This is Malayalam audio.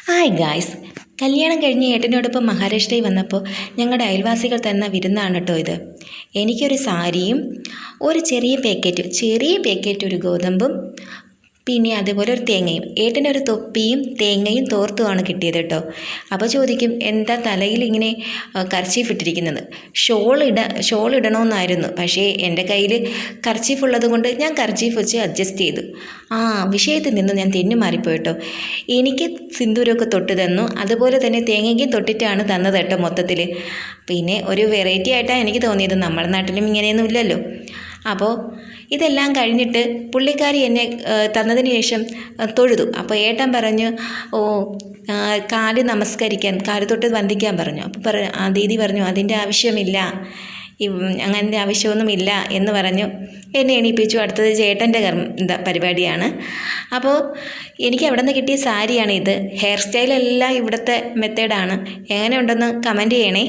ഹായ് ഗായ്സ്, കല്യാണം കഴിഞ്ഞ് ഏട്ടനോടൊപ്പം മഹാരാഷ്ട്രയിൽ വന്നപ്പോൾ ഞങ്ങളുടെ അയൽവാസികൾ തന്ന വിരുന്നാണ് കേട്ടോ ഇത്. എനിക്കൊരു സാരിയും ഒരു ചെറിയ പാക്കറ്റ് ഒരു ഗോതമ്പും പിന്നെ അതുപോലെ ഒരു തേങ്ങയും, ഏട്ടനൊരു തൊപ്പിയും തേങ്ങയും തോർത്തുമാണ് കിട്ടിയത് കേട്ടോ. അപ്പോൾ ചോദിക്കും, എന്താ തലയിൽ ഇങ്ങനെ കർച്ചീഫ് ഇട്ടിരിക്കുന്നത്? ഷോൾ ഇടണമെന്നായിരുന്നു, പക്ഷേ എൻ്റെ കയ്യിൽ കർച്ചീഫ് ഉള്ളത് കൊണ്ട് ഞാൻ കർച്ചീഫ് വെച്ച് അഡ്ജസ്റ്റ് ചെയ്തു. വിഷയത്തിൽ നിന്ന് ഞാൻ തെന്നു മാറിപ്പോയിട്ടോ. എനിക്ക് സിന്ദൂരമൊക്കെ തൊട്ട് തന്നു, അതുപോലെ തന്നെ തേങ്ങയ്ക്കും തൊട്ടിട്ടാണ് തന്നത് കേട്ടോ മൊത്തത്തിൽ. പിന്നെ ഒരു വെറൈറ്റി ആയിട്ടാണ് എനിക്ക് തോന്നിയത്, നമ്മുടെ നാട്ടിലും ഇങ്ങനെയൊന്നും ഇല്ലല്ലോ. അപ്പോൾ ഇതെല്ലാം കഴിഞ്ഞിട്ട് പുള്ളിക്കാരി എന്നെ തന്നതിന് ശേഷം തൊഴുതു. അപ്പോൾ ഏട്ടൻ പറഞ്ഞു, കാല് നമസ്കരിക്കാൻ, കാല് തൊട്ട് വന്ദിക്കാൻ പറഞ്ഞു. അപ്പോൾ ദീദി പറഞ്ഞു, അതിൻ്റെ ആവശ്യമില്ല, അങ്ങനത്തെ ആവശ്യമൊന്നുമില്ല എന്ന് പറഞ്ഞു എന്നെ എണീപ്പിച്ചു. അടുത്തത് ചേട്ടൻ്റെ പരിപാടിയാണ്. അപ്പോൾ എനിക്ക് അവിടെ നിന്ന് കിട്ടിയ സാരിയാണ് ഇത്. ഹെയർ സ്റ്റൈലെല്ലാം ഇവിടുത്തെ മെത്തേഡാണ്. എങ്ങനെ ഉണ്ടെന്ന് കമൻറ്റ് ചെയ്യണേ.